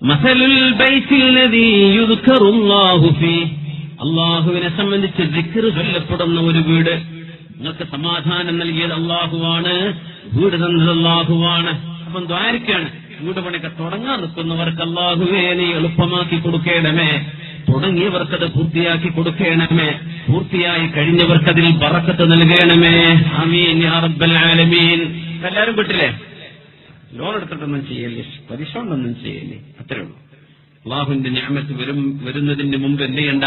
മസലുൽ ബൈത്തില്ലദീ യുദ്കറുല്ലാഹു ഫീഹി, അല്ലാഹുവിനെ സംബന്ധിച്ച് ദിക്ർ ചൊല്ലപ്പെടുന്ന ഒരു വീട്. നിങ്ങൾക്ക് സമാധാനം നൽകിയത് അല്ലാഹുവാണ്, വീട് തന്നത് അല്ലാഹുവാണ്. അപ്പം ദ്വാരക്കാണ് വീട് പണിയൊക്കെ തുടങ്ങാൻ നിൽക്കുന്നവർക്ക് അല്ലാഹുവേ നീ എളുപ്പമാക്കി കൊടുക്കേണമേ, തുടങ്ങിയവർക്കത് പൂർത്തിയാക്കി കൊടുക്കേണമേ, പൂർത്തിയായി കഴിഞ്ഞവർക്കതിൽ ബറക്കത്ത് നൽകണമേ. ആമീൻ യാ റബ്ബൽ ആലമീൻ. എല്ലാവരും വീട്ടിലെ ലോൺ എടുത്തിട്ടൊന്നും ചെയ്യല്ലേ, പലിശ കൊണ്ടൊന്നും ചെയ്യല്ലേ, അത്രേ ഉള്ളൂ. അള്ളാഹുവിന്റെ നിഅമത്ത് വരുന്നതിന് മുമ്പ് എന്ത് ചെയ്യണ്ട,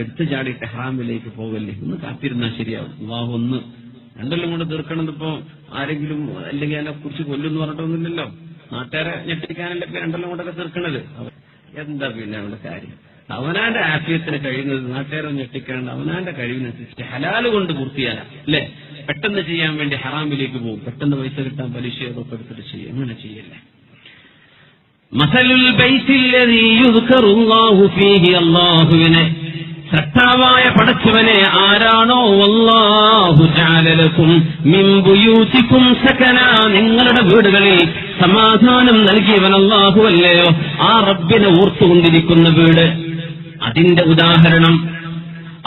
എടുത്തു ചാടിയിട്ട് ഹറാമിലേക്ക് പോകല്ലേ, ഒന്ന് കാത്തിരുന്നാൽ ശരിയാവും. അള്ളാഹു ഒന്ന് രണ്ടെല്ലാം കൊണ്ട് തീർക്കണത് ഇപ്പോ ആരെങ്കിലും അല്ലെങ്കിൽ അതിനെ കുറിച്ച് കൊല്ലുമെന്ന് പറഞ്ഞിട്ടൊന്നുമില്ലല്ലോ. നാട്ടുകാരെ ഞെട്ടിക്കാനല്ലേ രണ്ടെല്ലാം കൊണ്ടൊക്കെ തീർക്കണത്. എന്താ പിന്നെ അവിടെ കാര്യം? അവനാന്റെ ആഫിയത്തിന് കഴിയുന്നത് നാട്ടുകാരെ ഞെട്ടിക്കാണ്ട് അവനാന്റെ കഴിവിനനുസരിച്ച് ഹലാല് കൊണ്ട് പൂർത്തിയാല അല്ലേ. പെട്ടെന്ന് ചെയ്യാൻ വേണ്ടി ഹറാമിലേക്ക് പോകും, പെട്ടെന്ന് പൈസ കിട്ടാൻ പലിശയൊക്കെ എടുത്തിട്ട് ചെയ്യും. അങ്ങനെ ചെയ്യല്ലേ. മസലുൽ ബൈത്തില്ലദീ യുദ്കറുല്ലാഹു ഫീഹി, അല്ലാഹുവിനെ സൃഷ്ടാവായ പടച്ചവനെ ആരാണോ വല്ലാഹു ജഅല ലക്കും മിൻ ബുയൂതികും സകന, നിങ്ങളുടെ വീടുകളിൽ സമാധാനം നൽകിയവൻ അല്ലാഹു അല്ലയോ, ആ റബ്ബിനെ ഓർത്തുകൊണ്ടിരിക്കുന്ന വീട്. അതിന്റെ ഉദാഹരണം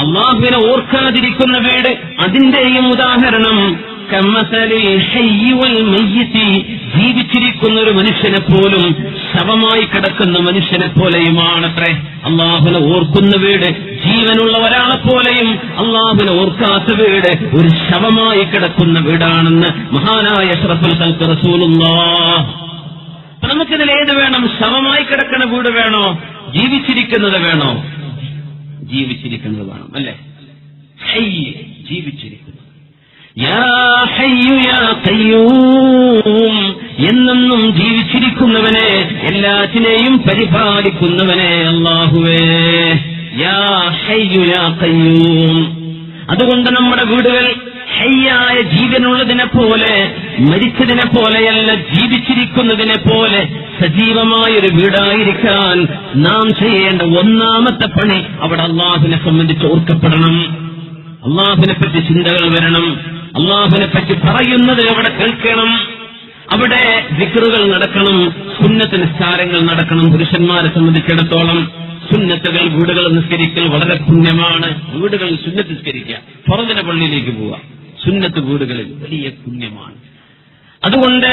അല്ലാഹുവിനെ ഓർക്കാതിരിക്കുന്ന വീട്, അതിന്റെയും ഉദാഹരണം കമസലിൽ ഹയ്യി വൽ മയ്യിത്തി, ജീവിച്ചിരിക്കുന്ന ഒരു മനുഷ്യനെ പോലും ശവമായി കിടക്കുന്ന മനുഷ്യനെ പോലെയുമാണത്രേ. അല്ലാഹുവിനെ ഓർക്കുന്ന വീട് ജീവനുള്ള ഒരാളെ പോലെയും, അല്ലാഹുവിനെ ഓർക്കാത്ത വീട് ഒരു ശവമായി കിടക്കുന്ന വീടാണെന്ന് മഹാനായ അഷ്റഫുൽ ഖൽഖ് റസൂലുള്ളാഹ്. നമുക്കിതിൽ ഏത് വേണം? ശവമായി കിടക്കുന്ന വീട് വേണോ, ജീവിച്ചിരിക്കുന്നത് വേണോ? ജീവിച്ചിരിക്കുന്നത് വേണം അല്ലേ. ഹയ്യ്, ജീവിച്ചിരിക്കുന്നത്. യാ ഹയ്യു യാ ഖയ്യൂം, എന്നെന്നും ജീവിച്ചിരിക്കുന്നവനെ, എല്ലാറ്റിനെയും പരിപാലിക്കുന്നവനെ അല്ലാഹുവേ. യാ ഹയ്യു യാ ഖയ്യൂം. അതുകൊണ്ട് നമ്മുടെ വീടുകൾ ഹയ്യായ ജീവനുള്ളതിനെ പോലെ, മരിച്ചതിനെ പോലെയല്ല, ജീവിച്ചിരിക്കുന്നതിനെ പോലെ സജീവമായൊരു വീടായിരിക്കാൻ നാം ചെയ്യേണ്ട ഒന്നാമത്തെ പണി അവിടെ അല്ലാഹുവിനെ സംബന്ധിച്ച് ഓർക്കപ്പെടണം. അല്ലാഹുവിനെ പറ്റി ചിന്തകൾ വരണം. അല്ലാഹുവിനെ പറ്റി പറയുന്നത് അവിടെ കേൾക്കണം. അവിടെ ദിക്റുകൾ നടക്കണം, സുന്നത്ത് നിസ്കാരങ്ങൾ നടക്കണം. പുരുഷന്മാരെ സംബന്ധിച്ചിടത്തോളം സുന്നത്തുകൾ, വീടുകൾ നിസ്കരിക്കൽ വളരെ പുണ്യമാണ്. വീടുകളിൽ സുന്നത്ത് നിസ്കരിക്കുക, ഫർദിന്റെ പള്ളിയിലേക്ക് പോവുക, സുന്നത്ത് വീടുകളിൽ വലിയ പുണ്യമാണ്. അതുകൊണ്ട്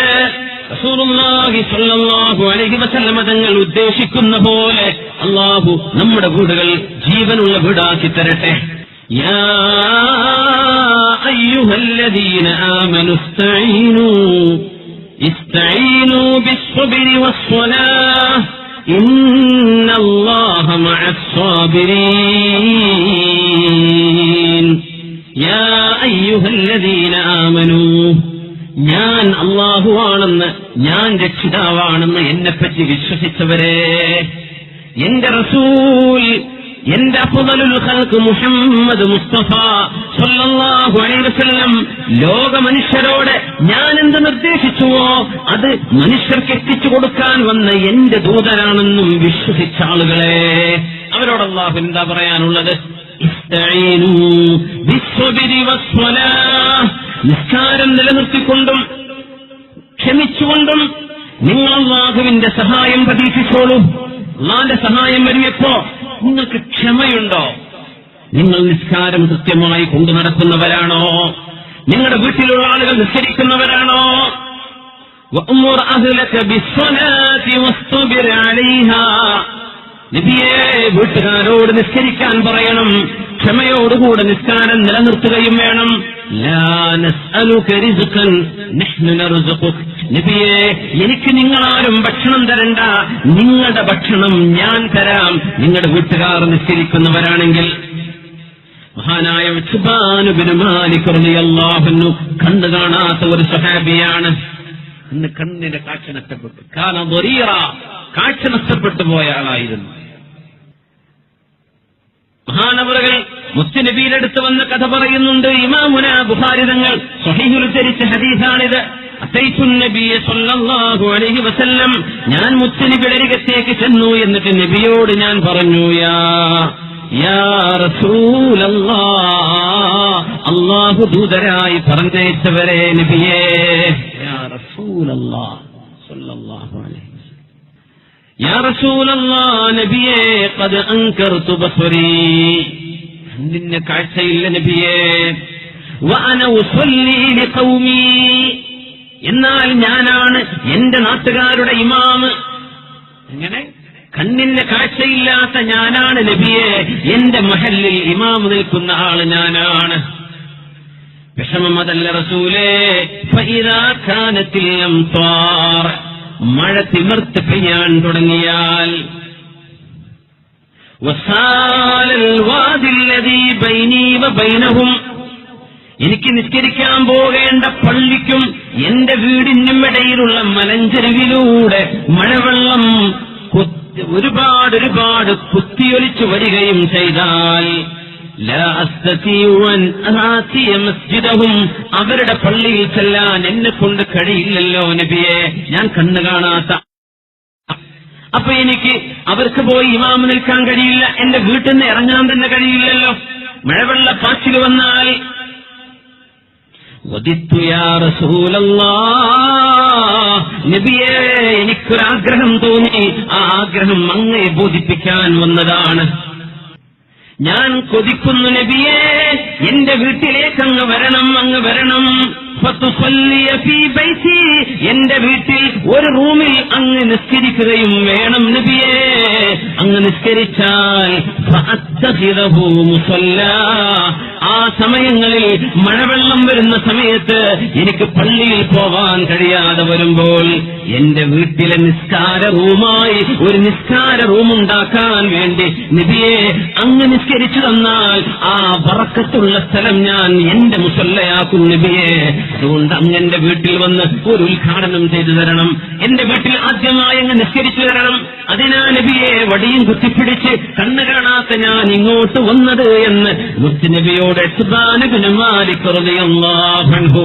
റസൂലുള്ളാഹി സ്വല്ലല്ലാഹു അലൈഹി വസല്ലമ തങ്ങൾ ഉദ്ദേശിക്കുന്ന പോലെ അല്ലാഹു നമ്മുടെ വീടുകൾ ജീവനുള്ള വീടാക്കി തരട്ടെ. യാ അയ്യുഹല്ലദീന ആമനു ഇസ്തഈനൂ ബിസ്സബ്രി വസ്സലാഹ് ഇന്നല്ലാഹ മഅസ്സാബിരീൻ. യാ അയ്യുഹല്ലദീന ആമനൂ, ഞാൻ അല്ലാഹുവാണെന്ന്, ഞാൻ രക്ഷിതാവാണെന്ന് എന്നെപ്പറ്റി വിശ്വസിച്ചവരെ, എന്റെ റസൂൽ, എന്റെ അഫ്ളലുൽ ഖൽഖ് മുഹമ്മദ് മുസ്തഫ സ്വല്ലല്ലാഹു അലൈഹി വസല്ലം ലോക മനുഷ്യരോട് ഞാൻ എന്ത് നിർദ്ദേശിച്ചുവോ അത് മനുഷ്യർക്ക് എത്തിച്ചു കൊടുക്കാൻ വന്ന എന്റെ ദൂതനാണെന്നും വിശ്വസിച്ച ആളുകളെ, അവരോട് അല്ലാഹു എന്താ പറയാനുള്ളത്? ഇസ്തഈനൂ ബിസ്സബ്രി വസ്സലാഹ്, നിസ്കാരം നിലനിർത്തിക്കൊണ്ടും ക്ഷമിച്ചുകൊണ്ടും നിങ്ങൾ അല്ലാഹുവിന്റെ സഹായം പ്രതീക്ഷിച്ചോളൂ. അല്ലാഹുവിന്റെ സഹായം വരുമ്പോ നിങ്ങൾക്ക് ക്ഷമയുണ്ടോ? നിങ്ങൾ നിസ്കാരം കൃത്യമായി കൊണ്ടു നടക്കുന്നവരാണോ? നിങ്ങളുടെ വീട്ടിലുള്ള ആളുകൾ നിസ്കരിക്കുന്നവരാണോ? വഅ്മുർ അഹ്ലക ബിസ്സലാത്തി വസ്തബിർ അലൈഹാ, നബിയേ വീട്ടുകാരോട് നിസ്കരിക്കാൻ പറയണം, ക്ഷമയോടുകൂടെ നിസ്കാരം നിലനിർത്തുകയും വേണം. ലാ നസ്അലുക റിസ്ഖൻ നഹ്നു നർസുഖുക, നബിയേ എനിക്ക് നിങ്ങളാരും ഭക്ഷണം തരണ്ട, നിങ്ങളുടെ ഭക്ഷണം ഞാൻ തരാം, നിങ്ങളുടെ വീട്ടുകാർ നിസ്കരിക്കുന്നവരാണെങ്കിൽ. മഹാനായ ഉത്ബാൻ ഇബ്നു മാലിക് റളിയല്ലാഹു അൻഹു കണ്ണു കാണാത്ത ഒരു സ്വഹാബിയാണ്. അന്ന് കണ്ണിന്റെ കാഴ്ച നഷ്ടപ്പെട്ടു, കാന ദരീറ, കാഴ്ച നഷ്ടപ്പെട്ടു പോയ ആളായിരുന്നു. മഹാനവറുകൾ മുത്തുനബിയുടെ അടുത്ത് വന്ന കഥ പറയുന്നുണ്ട്. ഇമാമുന ബുഖാരി തങ്ങൾ സ്വഹീഹുൽ ഉദ്ധരിച്ച ഹദീസാണിത്. അത്തൈതു നബിയ സ്വല്ലല്ലാഹു അലൈഹി വസല്ലം, ഞാൻ മുത്തുനബിയുടെ അരികത്തേക്ക് ചെന്നു, എന്നിട്ട് നബിയോട് ഞാൻ പറഞ്ഞു, യാ റസൂലല്ലാഹ്, അല്ലാഹു ദൂതരായി പറഞ്ഞയച്ചവരെ നബിയേ, യാ റസൂലല്ലാഹ് സ്വല്ലല്ലാഹു അലൈഹി വസല്ലം, യാ റസൂലല്ലാഹ്, നബിയേ, ഖദ് അൻകർതു ബസ്വരീ, കണ്ണിന് കാഴ്ചയില്ല നബിയേ. വഅന ഉസല്ലി ലിഖൗമി, എന്നാൽ ഞാനാണ് എന്റെ നാട്ടുകാരുടെ ഇമാമ്. അങ്ങനെ കണ്ണിന് കാഴ്ചയില്ലാത്ത ഞാനാണ് നബിയെ, എന്റെ മഹല്ലിൽ ഇമാമ് നിൽക്കുന്ന ആള് ഞാനാണ്. വിഷമം അതല്ല റസൂലേ. ഫഇദാ കാനത്തിൽ അംതാർ, മഴ തിമിർത്ത് പെയ്യാൻ തുടങ്ങിയാൽ, വസാലൽ വാദിൽ ലദീ ബൈനീ വബൈനഹും, എനിക്ക് നിസ്കരിക്കാൻ പോകേണ്ട പള്ളിക്കും എന്റെ വീടിനും ഇടയിലുള്ള മലഞ്ചെരുവിലൂടെ മഴവെള്ളം ഒരുപാട് കുത്തിയൊലിച്ചു വരികയും ചെയ്താൽ, ലാ അസ്തതിഉ അൻ ആതിയ മസ്ജിദഹും, അവരുടെ പള്ളിയിൽ ചെല്ലാൻ എന്നെ കൊണ്ട് കഴിയില്ലല്ലോ നബിയെ, ഞാൻ കണ്ണു കാണാത്ത. അപ്പൊ എനിക്ക് അവർക്ക് പോയി ഇമാമ് നിൽക്കാൻ കഴിയില്ല, എന്റെ വീട്ടിൽ നിന്ന് ഇറങ്ങാൻ തന്നെ കഴിയില്ലല്ലോ. മഴവെള്ള പാച്ചിൽ വന്നാൽ, വദിത്തു യാ റസൂലല്ലാഹ്, നബിയേ, എനിക്കൊരാഗ്രഹം തോന്നി. ആ ആഗ്രഹം അങ്ങയെ ബോധിപ്പിക്കാൻ വന്നതാണ്. ഞാൻ കൊതിക്കുന്നു നബിയേ, എന്റെ വീട്ടിലേക്ക് അങ്ങ് വരണം. ഫതുസല്ലിയ ഫീ ബൈതി, എന്റെ വീട്ടിൽ ഒരു റൂമിൽ അങ്ങ് നിസ്കരിക്കുകയും വേണം നബിയേ. അങ്ങ് നിസ്കരിച്ചാൽ ഫഅത്തഖിദഹു മുസല്ലാ, ആ സമയങ്ങളിൽ മഴവെള്ളം വരുന്ന സമയത്ത് എനിക്ക് പള്ളിയിൽ പോവാൻ കഴിയാതെ വരുമ്പോൾ എന്റെ വീട്ടിലെ നിസ്കാര റൂമായി ഒരു നിസ്കാര റൂമുണ്ടാക്കാൻ വേണ്ടി നബിയെ അങ്ങ് നിസ്കരിച്ചു തന്നാൽ ആ ബറക്കത്തുള്ള സ്ഥലം ഞാൻ എന്റെ മുസല്ലയാക്കും നബിയെ. അതുകൊണ്ട് അങ്ങന്റെ വീട്ടിൽ വന്ന് ഒരു ഉദ്ഘാടനം ചെയ്തു തരണം, എന്റെ വീട്ടിൽ ആദ്യമായി അങ്ങ് നിസ്കരിച്ചു തരണം. അതിനാ നബിയെ വടിയും കുത്തിപ്പിടിച്ച് കണ്ണു കാണാത്ത ഞാൻ ഇങ്ങോട്ട് വന്നത് എന്ന് മുത്തുനബിയോട് ഇത്ബാൻ ഇബ്നു മാലിക് റളിയല്ലാഹു അൻഹു.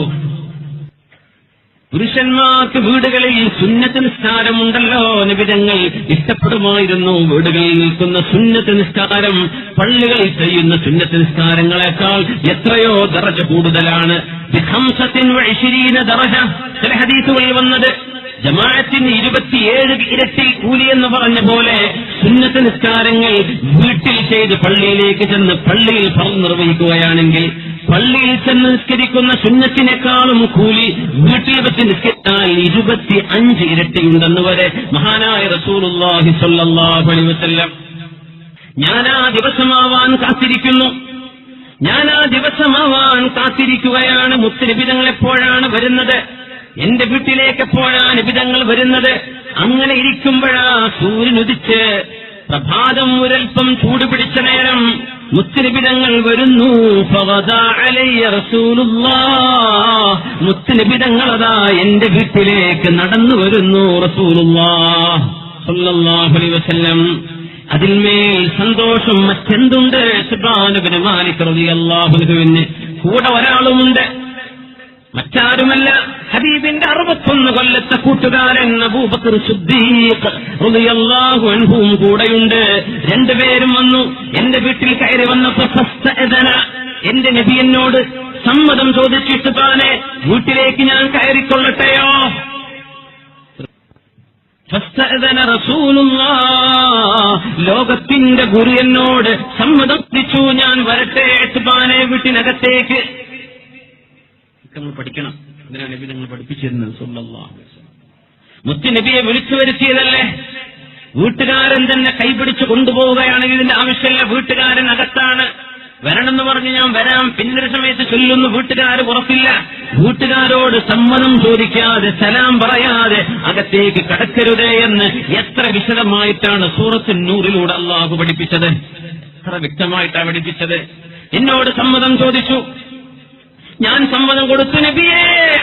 പുരുഷന്മാർക്ക് വീടുകളിൽ സുന്നത്ത് നിസ്കാരമുണ്ടല്ലോ, നിബിതങ്ങൾ ഇഷ്ടപ്പെടുമായിരുന്നു. വീടുകളിൽ നിൽക്കുന്ന സുന്നത്ത് നിസ്കാരം പള്ളികളിൽ ചെയ്യുന്ന സുന്നത്ത് നിസ്കാരങ്ങളെക്കാൾ എത്രയോ ദറജ കൂടുതലാണ്. 25 ദറജ. ചില ഹദീസുകളിൽ വന്നത് ജമാഅത്തിന് 27 ഇരട്ടി കൂലി എന്ന് പറഞ്ഞ പോലെ സുന്നത്ത് നിസ്കാരങ്ങൾ വീട്ടിൽ ചെയ്ത് പള്ളിയിലേക്ക് ചെന്ന് പള്ളിയിൽ ഫർദ് നിർവഹിക്കുകയാണെങ്കിൽ പള്ളിയിൽ ചെന്ന് നിസ്കരിക്കുന്ന സുന്നത്തിനേക്കാളും കൂലി വീട്ടിൽ വെച്ച് നിസ്കരിച്ചാൽ 25 ഇരട്ടിയുണ്ടെന്ന് വരെ മഹാനായ റസൂലുള്ളാഹി സ്വല്ലല്ലാഹു അലൈഹി വസല്ലം. ഞാനാ ദിവസമാവാൻ കാത്തിരിക്കുകയാണ്. മുത്തുനബിതങ്ങൾ എപ്പോഴാണ് വരുന്നത്? എന്റെ വീട്ടിലേക്ക് എപ്പോഴാണ് നബിതങ്ങൾ വരുന്നത്? അങ്ങനെ ഇരിക്കുമ്പോഴാ സൂര്യൻ ഉദിച്ച് പ്രഭാതം ഒരൽപ്പം ചൂടുപിടിച്ച നേരം മുത്തുനബിതങ്ങൾ വരുന്നു. മുത്തുനബിതങ്ങളതാ എന്റെ വീട്ടിലേക്ക് നടന്നു വരുന്നു. റസൂലുള്ളാഹി സ്വല്ലല്ലാഹു അലൈഹി വസല്ലം. അതിന്മേൽ സന്തോഷം മറ്റെന്തുണ്ട്? ഇത്ബാൻ ഇബ്നു മാലിക് റളിയല്ലാഹു അൻഹുവിന് കൂടെ ഒരാളുമുണ്ട്, മറ്റാരുമല്ല, ഹബീബിന്റെ 61 കൊല്ലത്തെ കൂട്ടുകാരൻ അബൂബക്കർ സിദ്ദീഖ് റളിയല്ലാഹു അൻഹുവും കൂടെയുണ്ട്. രണ്ടുപേരും വന്നു. എന്റെ വീട്ടിൽ കയറി വന്നപ്പോ എന്റെ നബി എന്നോട് സമ്മതം ചോദിച്ചിട്ട് താനെ വീട്ടിലേക്ക് ഞാൻ കയറിക്കൊള്ളട്ടെയോ? ലോകത്തിന്റെ ഗുരു എന്നോട് സമ്മതം ചോദിച്ചു, ഞാൻ വരട്ടെ ഇത്ബാനെ വീട്ടിനകത്തേക്ക്. നമ്മൾ പഠിക്കണം, ഇതിനാണ് നബി നിങ്ങൾ പഠിപ്പിച്ചിരുന്നത് സ്വല്ലല്ലാഹു അലൈഹി വസല്ലം. മുത്തുനബിയെ വിളിച്ചു വരുത്തിയതല്ലേ? വീട്ടുകാരൻ തന്നെ കൈപിടിച്ച് കൊണ്ടുപോവുകയാണെങ്കിൽ ഇതിന്റെ ആവശ്യമില്ല. വീട്ടുകാരൻ അകത്താണ്. വരണമെന്ന് പറഞ്ഞ് ഞാൻ വരാം, പിന്നൊരു സമയത്ത് ചൊല്ലുന്നു, വീട്ടുകാർ പുറത്തില്ല. വീട്ടുകാരോട് സമ്മതം ചോദിക്കാതെ സലാം പറയാതെ അകത്തേക്ക് കടക്കരുതേ എന്ന് എത്ര വിശദമായിട്ടാണ് സൂറത്തുൻ നൂറിലൂടെ അള്ളാഹു പഠിപ്പിച്ചത്, എത്ര വ്യക്തമായിട്ടാണ് പഠിപ്പിച്ചത്. എന്നോട് സമ്മതം ചോദിച്ചു, ഞാൻ സമ്മതം കൊടുത്തു. നബിയേ,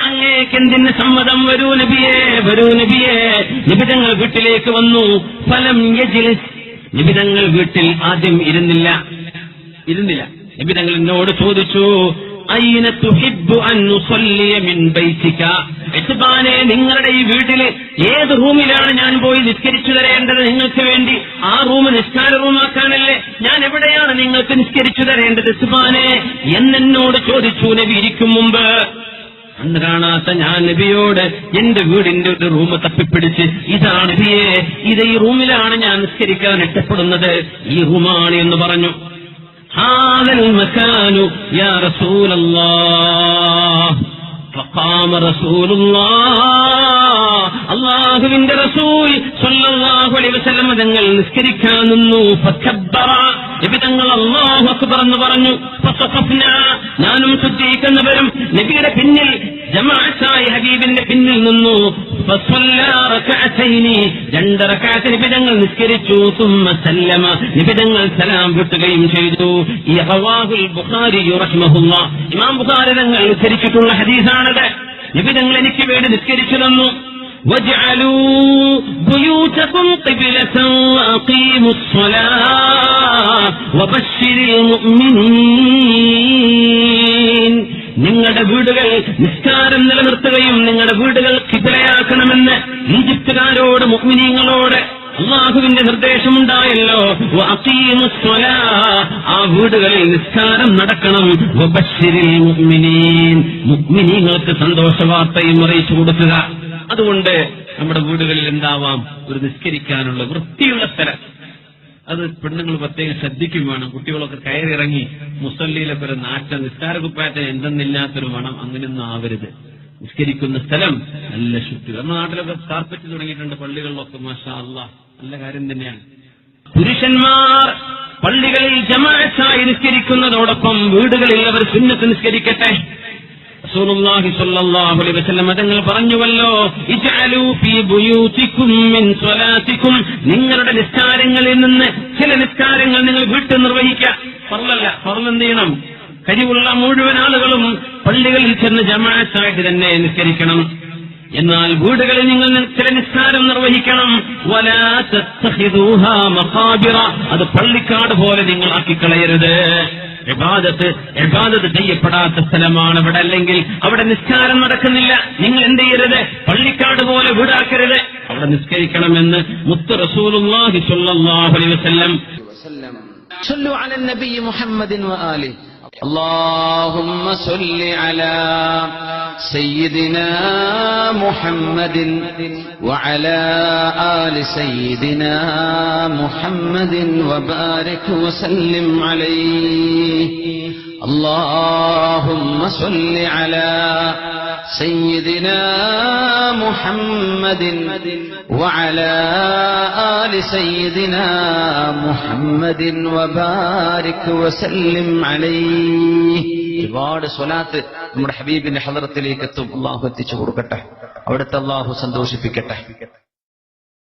അങ്ങേക്ക് എന്തിന് സമ്മതം? വരൂ നബിയേ, വരൂ നബിയേ. നിബിതങ്ങൾ വീട്ടിലേക്ക് വന്നു. ഫലം യജ്ലിസ്, നിബിതങ്ങൾ വീട്ടിൽ ആദ്യം ഇരുന്നില്ല. നിബിതങ്ങൾ എന്നോട് ചോദിച്ചു, അയ്ന തുഹിബ്ബു അൻ നുസല്ലിയ മിൻ ബൈതിക, ഇത്ബാനെ നിങ്ങളുടെ ഈ വീട്ടില് ഏത് റൂമിലാണ് ഞാൻ പോയി നിസ്കരിച്ചു തരേണ്ടത് നിങ്ങൾക്ക് വേണ്ടി? ആ റൂം നിസ്കാര റൂമാക്കാനല്ലേ? ഞാൻ എവിടെയാണ് നിങ്ങൾക്ക് നിസ്കരിച്ചു തരേണ്ടത് ഇത്ബാനെ എന്നോട് ചോദിച്ചു നബി ഇരിക്കും മുമ്പ്. കണ്ണു കാണാത്ത ഞാൻ നബിയോട് എന്റെ വീടിന്റെ ഒരു റൂം തപ്പിപ്പിടിച്ച്, ഇതാണ് നബിയെ, ഇത് ഈ റൂമിലാണ് ഞാൻ നിസ്കരിക്കാൻ ഇഷ്ടപ്പെടുന്നത്, ഈ റൂമാണ് എന്ന് പറഞ്ഞു. ഹാദൽ മകാനു യാ റസൂലല്ലാഹ്. ഫഖാമ റസൂലുള്ളാഹ്, അല്ലാഹുവിന്റെ റസൂൽ സ്വല്ലല്ലാഹു അലൈഹി വസല്ലം തങ്ങൾ നിസ്കരിക്കാൻ നിന്നു. ഫകബ്ബറ, നബി തങ്ങൾ അല്ലാഹു അക്ബർ എന്ന് പറഞ്ഞു. ഫസഖഫ്നാ, ഞാനും സുദ്ദീഖെന്നവരും നബിയുടെ പിന്നിൽ ജമാഅത്തായി ഹബീബിന്റെ പിന്നിൽ നിന്നു. ഫസല്ലാ റകഅതൈനി, 2 റകഅത്ത് നബി തങ്ങൾ നിസ്കരിച്ചു. സുമ്മ സല്ലമ, നബി തങ്ങൾ സലാം വിട്ടുകയും ചെയ്തു. ഈ റവാഹുൽ ബുഖാരി റഹിമഹുല്ലാഹ്, ഇമാം ബുഖാരി തങ്ങൾ ഉദ്ധരിച്ചിട്ടുള്ള ഹദീസാണത്. നബി തങ്ങൾ എനിക്ക് വേണ്ടി നിസ്കരിച്ചു തന്നു. وَاجْعَلُوا بُيُوتَكُمْ قِبْلَةً وَأَقِيمُوا الصَّلَاةَ وَبَشِّرِ الْمُؤْمِنِينَ. നിങ്ങളുടെ വീടുകൾ നിസ്കാരം നിലനിർത്തുകയും നിങ്ങളുടെ വീടുകൾ ഖിബ്ലയാക്കണമെന്ന് ഈജിപ്തുകാരോട് മുഅ്മിനീങ്ങളോട് അല്ലാഹുവിന്റെ നിർദ്ദേശമുണ്ടായല്ലോ. വഅഖീമുസ് സ്വലാഹ്, ആ വീടുകളിൽ നിസ്കാരം നടക്കണം. വബശ്ശിരിൽ മുഅ്മിനീൻ, മുഅ്മിനീങ്ങൾക്ക് സന്തോഷവാർത്തയും അറിയിച്ചു കൊടുക്കുക. അതുകൊണ്ട് നമ്മുടെ വീടുകളിൽ എന്താവാം, ഒരു നിസ്കരിക്കാനുള്ള വൃത്തിയുള്ള സ്ഥലം. അത് പെണ്ണുങ്ങൾ പ്രത്യേകം ശ്രദ്ധിക്കും വേണം. കുട്ടികളൊക്കെ കയറിറങ്ങി മുസല്ലിയിലൊക്കെ ഒരു നാറ്റം, നിസ്കാരക്കുപ്പായത്തിന് എന്തെന്നില്ലാത്തൊരു മണം, അങ്ങനെയൊന്നും ആവരുത്. നിസ്കരിക്കുന്ന സ്ഥലം നല്ല ശുദ്ധി. നമ്മുടെ നാട്ടിലൊക്കെ കാർപ്പറ്റ് തുടങ്ങിയിട്ടുണ്ട് പള്ളികളിലൊക്കെ. മാഷാ അല്ലാഹ്, നല്ല കാര്യം തന്നെയാണ്. പുരുഷന്മാർ പള്ളികളിൽ ജമാഅത്തായി നിസ്കരിക്കുന്നതോടൊപ്പം വീടുകളിൽ അവർ സുന്നത്ത് നിസ്കരിക്കട്ടെ. റസൂലുള്ളാഹി സ്വല്ലല്ലാഹു അലൈഹി വസല്ലം തങ്ങൾ പറഞ്ഞുവല്ലോ, ഇജ്അലൂ ഫീ ബുയൂതികും മിൻ സ്വലാത്തികും, നിങ്ങളുടെ നിസ്കാരങ്ങളിൽ നിന്ന് ചില നിസ്കാരങ്ങൾ നിങ്ങൾ വീട്ടിൽ നിർവഹിക്കുക. ഫർളല്ല, ഫർള് എന്ത് ചെയ്യണം? കഴിവുള്ള മുഴുവൻ ആളുകളും പള്ളികളിൽ ചെന്ന് ജമാഅത്തായിട്ട് തന്നെ നിസ്കരിക്കണം. എന്നാൽ വീടുകളിൽ നിങ്ങൾ ചില നിസ്കാരം നിർവഹിക്കണം. വലാ തത്തഖിദൂഹാ മഖാബിറ, അത് പള്ളിക്കാട് പോലെ നിങ്ങൾ ആക്കിക്കളയരുത്. ഇബാദത്ത് ചെയ്യപ്പെടാത്ത സ്ഥലമാണ് അവിടെ, അല്ലെങ്കിൽ അവിടെ നിസ്കാരം നടക്കുന്നില്ല. നിങ്ങൾ എന്ത് ചെയ്യരുത്? പള്ളിക്കാട് പോലെ വീടാക്കരുത്, അവിടെ നിസ്കരിക്കണമെന്ന് മുത്ത് റസൂലുള്ളാഹി സ്വല്ലല്ലാഹു അലൈഹി വസല്ലം. صلوا على النبي محمد وآله. اللهم صل على سيدنا محمد وعلى آل سيدنا محمد وبارك وسلم عليه. اللهم صل على سيدنا محمد وعلى آل سيدنا محمد وبارك وسلم عليه. ഒരുപാട് സ്വലാത്ത് നമ്മുടെ ഹബീബിന്റെ ഹളറത്തിലേക്ക് എത്തും. അല്ലാഹു എത്തിച്ചു കൊടുക്കട്ടെ, അവിടുത്തെ അല്ലാഹു സന്തോഷിപ്പിക്കട്ടെ.